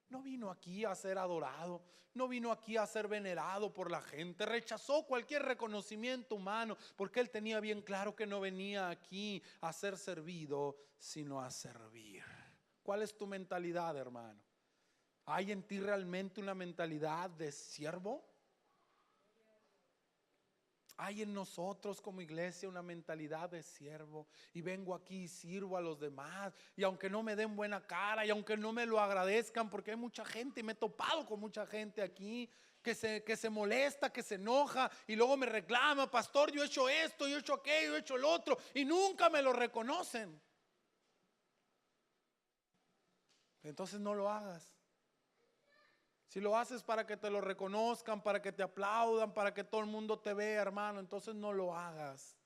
No vino aquí a ser adorado, no vino aquí a ser venerado por la gente. Rechazó cualquier reconocimiento humano porque Él tenía bien claro que no venía aquí a ser servido, sino a servir. ¿Cuál es tu mentalidad, hermano? ¿Hay en ti realmente una mentalidad de siervo? Hay en nosotros como iglesia una mentalidad de siervo, y vengo aquí y sirvo a los demás, y aunque no me den buena cara y aunque no me lo agradezcan, porque hay mucha gente y me he topado con mucha gente aquí que se molesta, que se enoja y luego me reclama: pastor, yo he hecho esto, yo he hecho aquello, yo he hecho lo otro, y nunca me lo reconocen. Entonces no lo hagas. Si lo haces para que te lo reconozcan, para que te aplaudan, para que todo el mundo te vea, hermano, entonces no lo hagas,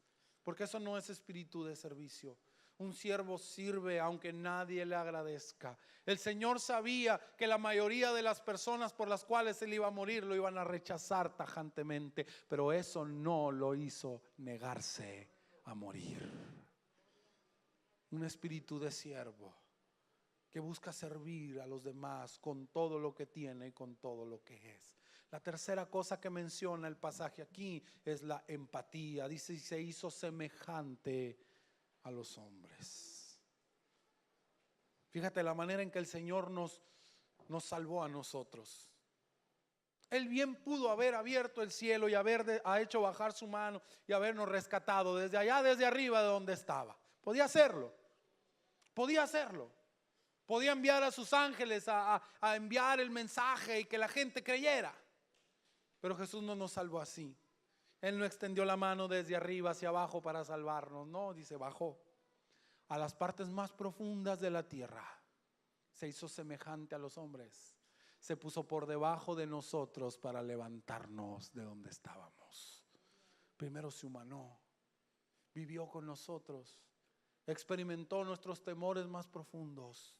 porque eso no es espíritu de servicio. Un siervo sirve aunque nadie le agradezca. El Señor sabía que la mayoría de las personas por las cuales Él iba a morir lo iban a rechazar tajantemente, pero eso no lo hizo negarse a morir. Un espíritu de siervo que busca servir a los demás con todo lo que tiene y con todo lo que es. La tercera cosa que menciona el pasaje aquí es la empatía. Dice: y se hizo semejante a los hombres. Fíjate la manera en que el Señor nos salvó a nosotros. Él bien pudo haber abierto el cielo y ha hecho bajar su mano y habernos rescatado desde allá, desde arriba de donde estaba. Podía hacerlo. Podía hacerlo. Podía enviar a sus ángeles a enviar el mensaje y que la gente creyera. Pero Jesús no nos salvó así. Él no extendió la mano desde arriba hacia abajo para salvarnos. No, dice, bajó a las partes más profundas de la tierra. Se hizo semejante a los hombres. se puso por debajo de nosotros para levantarnos de donde estábamos. Primero se humanó, vivió con nosotros, experimentó nuestros temores más profundos,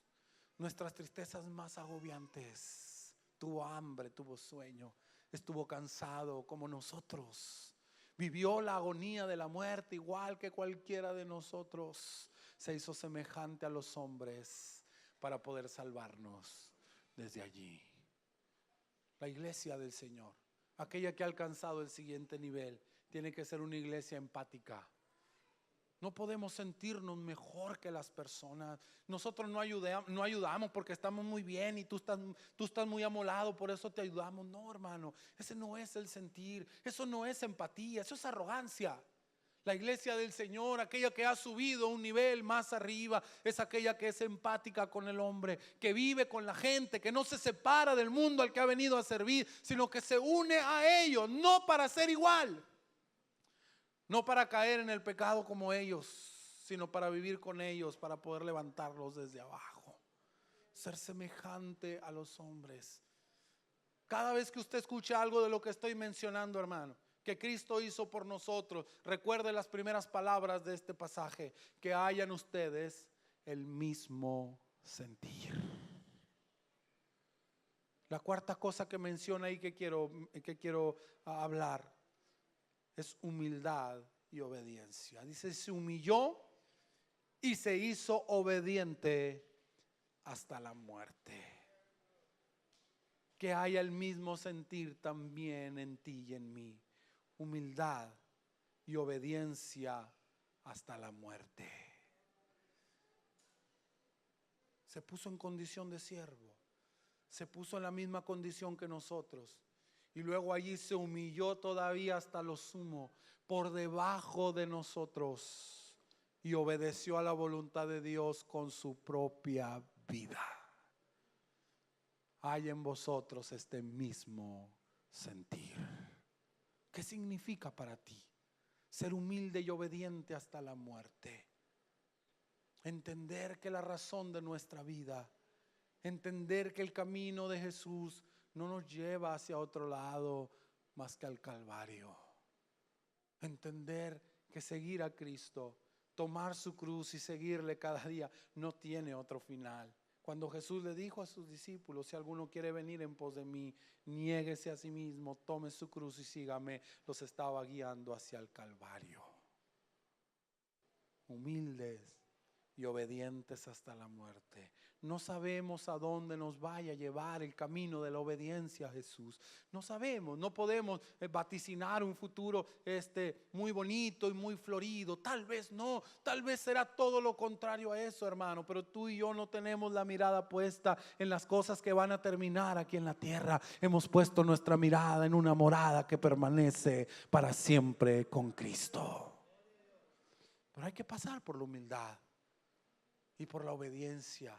nuestras tristezas más agobiantes. Tuvo hambre, tuvo sueño, estuvo cansado como nosotros. Vivió la agonía de la muerte igual que cualquiera de nosotros. Se hizo semejante a los hombres para poder salvarnos desde allí. La iglesia del Señor, aquella que ha alcanzado el siguiente nivel, tiene que ser una iglesia empática. No podemos sentirnos mejor que las personas. Nosotros no ayudamos porque estamos muy bien y tú estás muy amolado, por eso te ayudamos. No, hermano, ese no es el sentir. Eso no es empatía, eso es arrogancia. La iglesia del Señor, aquella que ha subido a un nivel más arriba, es aquella que es empática con el hombre, que vive con la gente, que no se separa del mundo al que ha venido a servir, sino que se une a ellos, no para ser igual, no para caer en el pecado como ellos, sino para vivir con ellos, para poder levantarlos desde abajo, ser semejante a los hombres. Cada vez que usted escucha algo de lo que estoy mencionando, hermano, que Cristo hizo por nosotros, recuerde las primeras palabras de este pasaje: que hayan ustedes el mismo sentir. La cuarta cosa que menciona ahí que quiero hablar es humildad y obediencia. Dice: se humilló y se hizo obediente hasta la muerte. Que haya el mismo sentir también en ti y en mí. Humildad y obediencia hasta la muerte. Se puso en condición de siervo, se puso en la misma condición que nosotros, y luego allí se humilló todavía hasta lo sumo, por debajo de nosotros, y obedeció a la voluntad de Dios con su propia vida. Hay en vosotros este mismo sentir. ¿Qué significa para ti ser humilde y obediente hasta la muerte? Entender que la razón de nuestra vida, entender que el camino de Jesús no nos lleva hacia otro lado más que al Calvario. Entender que seguir a Cristo, tomar su cruz y seguirle cada día no tiene otro final. Cuando Jesús le dijo a sus discípulos: si alguno quiere venir en pos de mí, niéguese a sí mismo, tome su cruz y sígame, los estaba guiando hacia el Calvario. Humildes y obedientes hasta la muerte. No sabemos a dónde nos vaya a llevar el camino de la obediencia a Jesús. No sabemos, no podemos vaticinar un futuro muy bonito y muy florido. Tal vez no, tal vez será todo lo contrario a eso, hermano. Pero tú y yo no tenemos la mirada puesta en las cosas que van a terminar aquí en la tierra. Hemos puesto nuestra mirada en una morada que permanece para siempre con Cristo. Pero hay que pasar por la humildad y por la obediencia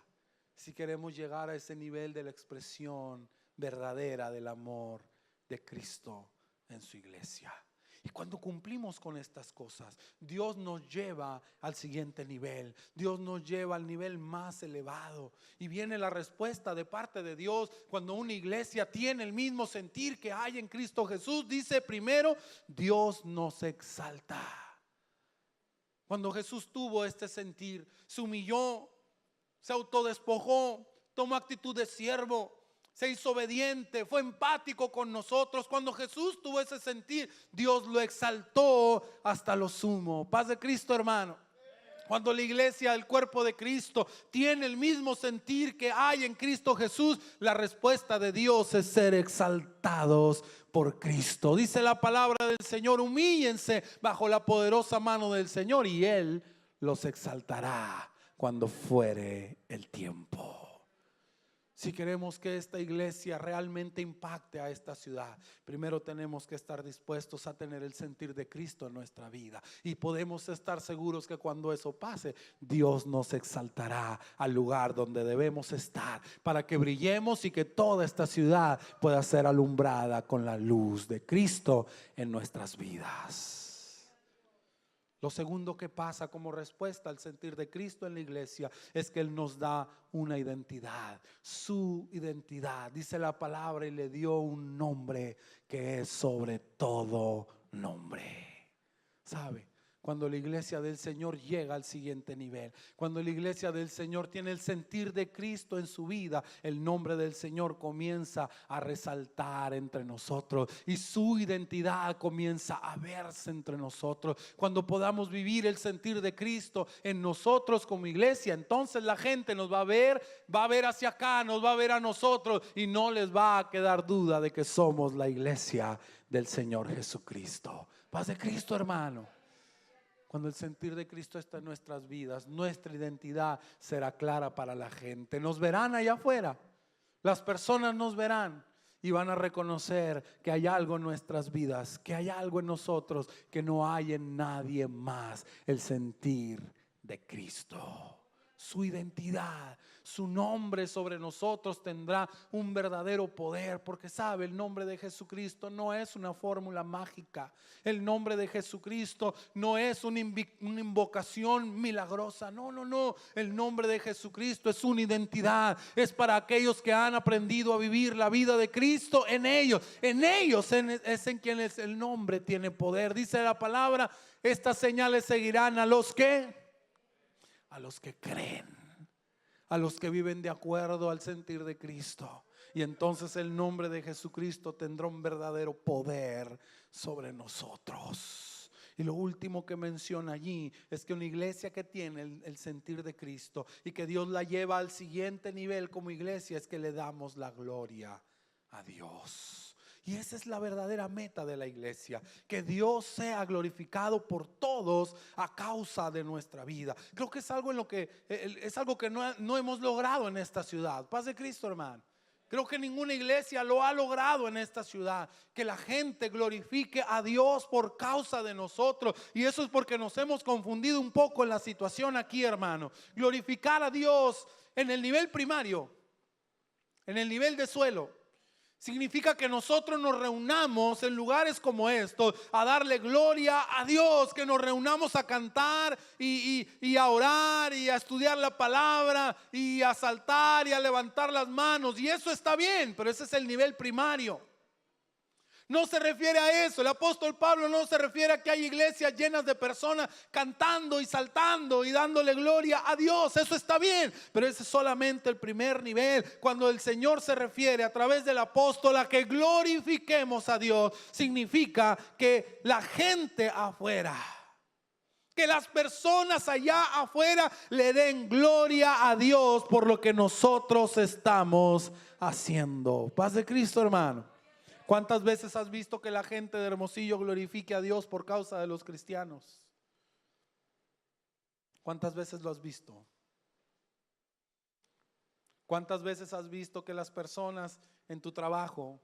si queremos llegar a ese nivel de la expresión verdadera del amor de Cristo en su iglesia. Y cuando cumplimos con estas cosas, Dios nos lleva al siguiente nivel. Dios nos lleva al nivel más elevado. Y viene la respuesta de parte de Dios cuando una iglesia tiene el mismo sentir que hay en Cristo Jesús. Dice primero: Dios nos exalta. Cuando Jesús tuvo este sentir, se humilló, se autodespojó, tomó actitud de siervo, se hizo obediente, fue empático con nosotros. Cuando Jesús tuvo ese sentir, Dios lo exaltó hasta lo sumo. Paz de Cristo, hermano. Cuando la iglesia, el cuerpo de Cristo, tiene el mismo sentir que hay en Cristo Jesús, la respuesta de Dios es ser exaltados por Cristo. Dice la palabra del Señor: humíllense bajo la poderosa mano del Señor y Él los exaltará cuando fuere el tiempo. Si queremos que esta iglesia realmente impacte a esta ciudad, primero tenemos que estar dispuestos a tener el sentir de Cristo en nuestra vida. Y podemos estar seguros que cuando eso pase, Dios nos exaltará al lugar donde debemos estar, para que brillemos y que toda esta ciudad pueda ser alumbrada con la luz de Cristo en nuestras vidas. Lo segundo que pasa como respuesta al sentir de Cristo en la iglesia es que Él nos da una identidad, su identidad. Dice la palabra, y le dio un nombre que es sobre todo nombre. ¿Sabe? Cuando la iglesia del Señor llega al siguiente nivel, cuando la iglesia del Señor tiene el sentir de Cristo en su vida, el nombre del Señor comienza a resaltar entre nosotros y su identidad comienza a verse entre nosotros. Cuando podamos vivir el sentir de Cristo en nosotros como iglesia, entonces la gente nos va a ver hacia acá, nos va a ver a nosotros y no les va a quedar duda de que somos la iglesia del Señor Jesucristo. Paz de Cristo, hermano. Cuando el sentir de Cristo está en nuestras vidas, nuestra identidad será clara para la gente. Nos verán allá afuera. Las personas nos verán y van a reconocer que hay algo en nuestras vidas, que hay algo en nosotros que no hay en nadie más. El sentir de Cristo. Su identidad, su nombre sobre nosotros tendrá un verdadero poder, porque sabe, el nombre de Jesucristo no es una fórmula mágica. El nombre de Jesucristo no es una invocación milagrosa. No. El nombre de Jesucristo es una identidad. Es para aquellos que han aprendido a vivir la vida de Cristo en ellos. En ellos es en quienes el nombre tiene poder. Dice la palabra, estas señales seguirán a los que creen, a los que viven de acuerdo al sentir de Cristo. Y entonces el nombre de Jesucristo tendrá un verdadero poder sobre nosotros. Y lo último que menciona allí es que una iglesia que tiene el sentir de Cristo y que Dios la lleva al siguiente nivel como iglesia es que le damos la gloria a Dios. Y esa es la verdadera meta de la iglesia, que Dios sea glorificado por todos a causa de nuestra vida. Creo que es algo que no hemos logrado en esta ciudad. Paz de Cristo, hermano. Creo que ninguna iglesia lo ha logrado en esta ciudad, que la gente glorifique a Dios por causa de nosotros. Y eso es porque nos hemos confundido un poco en la situación aquí, hermano. Glorificar a Dios en el nivel primario, en el nivel de suelo, significa que nosotros nos reunamos en lugares como estos a darle gloria a Dios, que nos reunamos a cantar y a orar y a estudiar la palabra y a saltar y a levantar las manos. Y eso está bien, pero ese es el nivel primario. No se refiere a eso. El apóstol Pablo no se refiere a que hay iglesias llenas de personas cantando y saltando y dándole gloria a Dios. Eso está bien, pero ese es solamente el primer nivel. Cuando el Señor se refiere a través del apóstol a que glorifiquemos a Dios, significa que la gente afuera, que las personas allá afuera le den gloria a Dios por lo que nosotros estamos haciendo. Paz de Cristo, hermano. ¿Cuántas veces has visto que la gente de Hermosillo glorifique a Dios por causa de los cristianos? ¿Cuántas veces lo has visto? ¿Cuántas veces has visto que las personas en tu trabajo,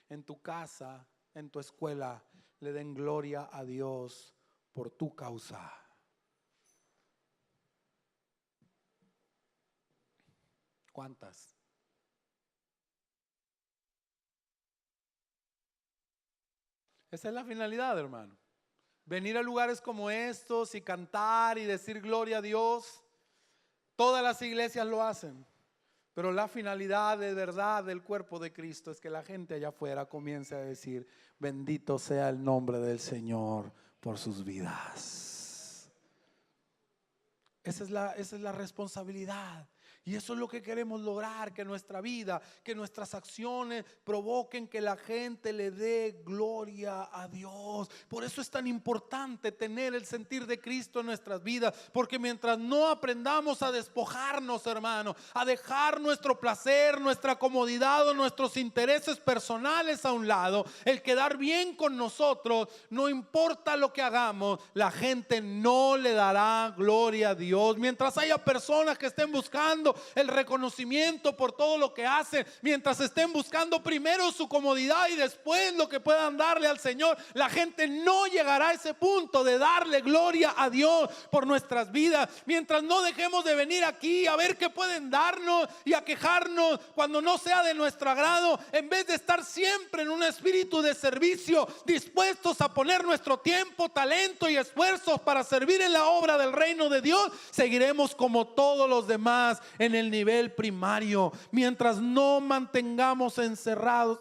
en tu casa, en tu escuela, le den gloria a Dios por tu causa? ¿Cuántas? Esa es la finalidad, hermano. Venir a lugares como estos y cantar y decir gloria a Dios. Todas las iglesias lo hacen, pero la finalidad de verdad del cuerpo de Cristo es que la gente allá afuera comience a decir: bendito sea el nombre del Señor por sus vidas. Esa es la responsabilidad. Y eso es lo que queremos lograr, que nuestra vida, que nuestras acciones provoquen que la gente le dé gloria a Dios. Por eso es tan importante tener el sentir de Cristo en nuestras vidas, porque mientras no aprendamos a despojarnos, hermano, a dejar nuestro placer, nuestra comodidad o nuestros intereses personales a un lado, el quedar bien con nosotros, no importa lo que hagamos, la gente no le dará gloria a Dios. Mientras haya personas que estén buscando buscando el reconocimiento por todo lo que hacen, mientras estén buscando primero su comodidad y después lo que puedan darle al Señor, la gente no llegará a ese punto de darle gloria a Dios por nuestras vidas. Mientras no dejemos de venir aquí a ver qué pueden darnos y a quejarnos cuando no sea de nuestro agrado, en vez de estar siempre en un espíritu de servicio, dispuestos a poner nuestro tiempo, talento y esfuerzos para servir en la obra del reino de Dios, seguiremos como todos los demás en el nivel primario. Mientras nos mantengamos encerrados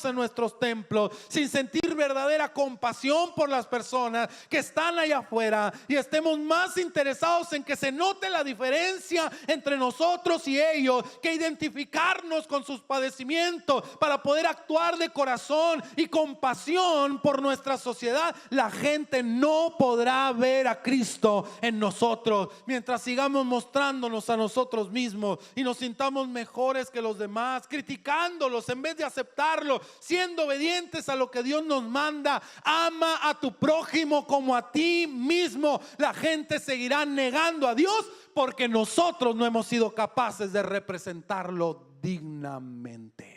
en nuestros templos, sin sentir verdadera compasión por las personas que están allá afuera, y estemos más interesados en que se note la diferencia entre nosotros y ellos que identificarnos con sus padecimientos para poder actuar de corazón y compasión por nuestra sociedad, la gente no podrá ver a Cristo en nosotros. Mientras sigamos mostrándonos a nosotros mismos y nos sintamos mejores que los demás, criticándolos en vez de aceptarlo, siendo obedientes a lo que Dios nos manda, ama a tu prójimo como a ti mismo, la gente seguirá negando a Dios porque nosotros no hemos sido capaces de representarlo dignamente.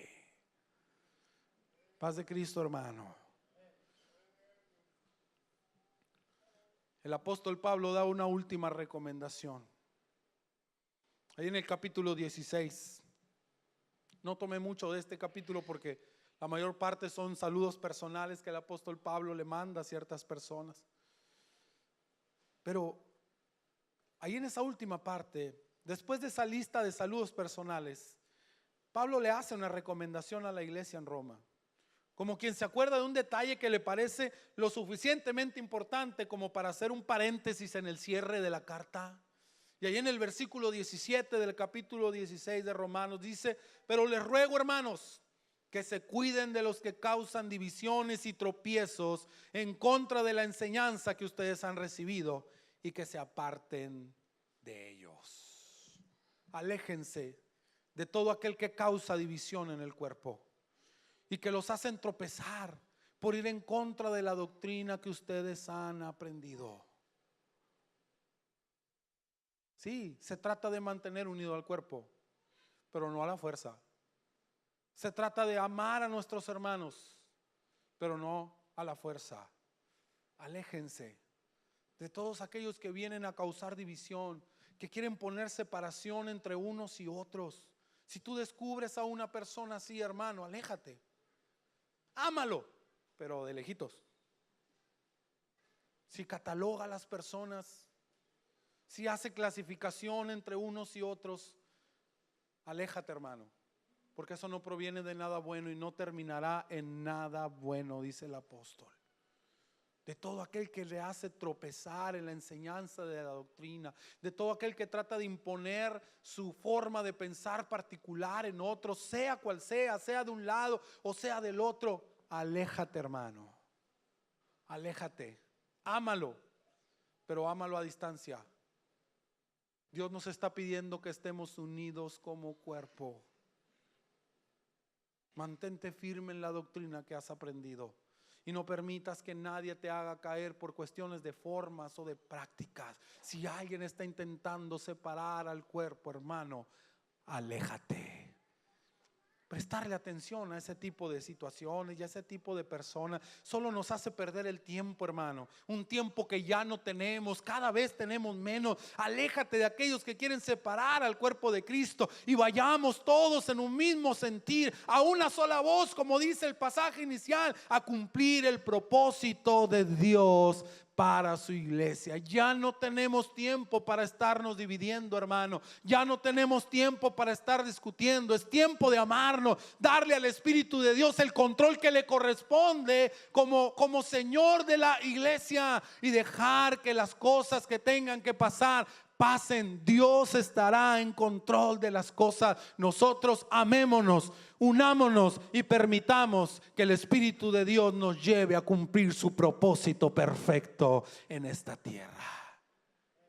Paz de Cristo, hermano. El apóstol Pablo da una última recomendación. Ahí en el capítulo 16. No tomé mucho de este capítulo porque la mayor parte son saludos personales que el apóstol Pablo le manda a ciertas personas. Pero ahí en esa última parte, después de esa lista de saludos personales, Pablo le hace una recomendación a la iglesia en Roma, como quien se acuerda de un detalle que le parece lo suficientemente importante como para hacer un paréntesis en el cierre de la carta. Y ahí en el versículo 17 del capítulo 16 de Romanos dice: pero les ruego, hermanos, que se cuiden de los que causan divisiones y tropiezos en contra de la enseñanza que ustedes han recibido, y que se aparten de ellos. Aléjense de todo aquel que causa división en el cuerpo y que los hacen tropezar por ir en contra de la doctrina que ustedes han aprendido. Sí, se trata de mantener unido al cuerpo, pero no a la fuerza. Se trata de amar a nuestros hermanos, pero no a la fuerza. Aléjense de todos aquellos que vienen a causar división, que quieren poner separación entre unos y otros. Si tú descubres a una persona así, hermano, aléjate. Ámalo, pero de lejitos. Si cataloga a las personas, si hace clasificación entre unos y otros, aléjate, hermano, porque eso no proviene de nada bueno y no terminará en nada bueno, dice el apóstol. De todo aquel que le hace tropezar en la enseñanza de la doctrina, de todo aquel que trata de imponer su forma de pensar particular en otros, sea cual sea, sea de un lado o sea del otro, aléjate, hermano, aléjate, ámalo, pero ámalo a distancia. Dios nos está pidiendo que estemos unidos como cuerpo. Mantente firme en la doctrina que has aprendido y no permitas que nadie te haga caer por cuestiones de formas o de prácticas. Si alguien está intentando separar al cuerpo, hermano, aléjate. Prestarle atención a ese tipo de situaciones y a ese tipo de personas solo nos hace perder el tiempo, hermano. Un tiempo que ya no tenemos, cada vez tenemos menos. Aléjate de aquellos que quieren separar al cuerpo de Cristo y vayamos todos en un mismo sentir, a una sola voz, como dice el pasaje inicial, a cumplir el propósito de Dios para su iglesia. Ya no tenemos tiempo para estarnos dividiendo, hermano. Ya no tenemos tiempo para estar discutiendo. Es tiempo de amarnos, darle al Espíritu de Dios el control que le corresponde como Señor de la iglesia y dejar que las cosas que tengan que pasar pasen. Dios estará en control de las cosas. Nosotros amémonos, unámonos y permitamos que el Espíritu de Dios nos lleve a cumplir su propósito perfecto en esta tierra.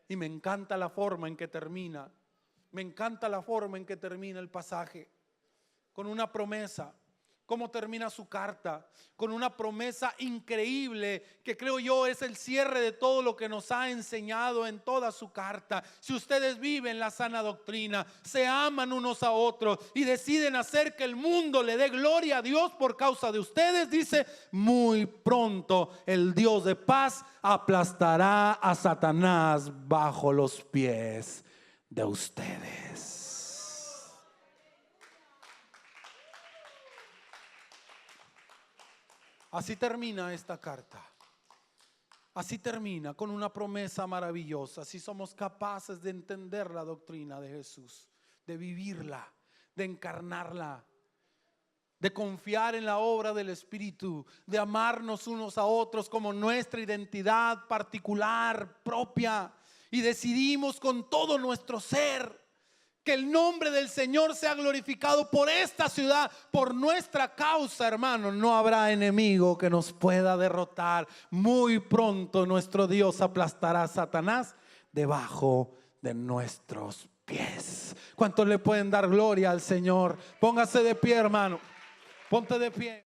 Y me encanta la forma en que termina. Me encanta la forma en que termina el pasaje con una promesa. cómo termina su carta, con una promesa increíble que creo yo es el cierre de todo lo que nos ha enseñado en toda su carta. Si ustedes viven la sana doctrina, se aman unos a otros y deciden hacer que el mundo le dé gloria a Dios por causa de ustedes, dice, muy pronto el Dios de paz aplastará a Satanás bajo los pies de ustedes. Así termina esta carta. Así termina con una promesa maravillosa. Si somos capaces de entender la doctrina de Jesús, de vivirla, de encarnarla, de confiar en la obra del Espíritu, de amarnos unos a otros como nuestra identidad particular, propia, y decidimos con todo nuestro ser que el nombre del Señor sea glorificado por esta ciudad, por nuestra causa, hermano. No habrá enemigo que nos pueda derrotar. Muy pronto nuestro Dios aplastará a Satanás debajo de nuestros pies. ¿Cuántos le pueden dar gloria al Señor? Póngase de pie, hermano. Ponte de pie.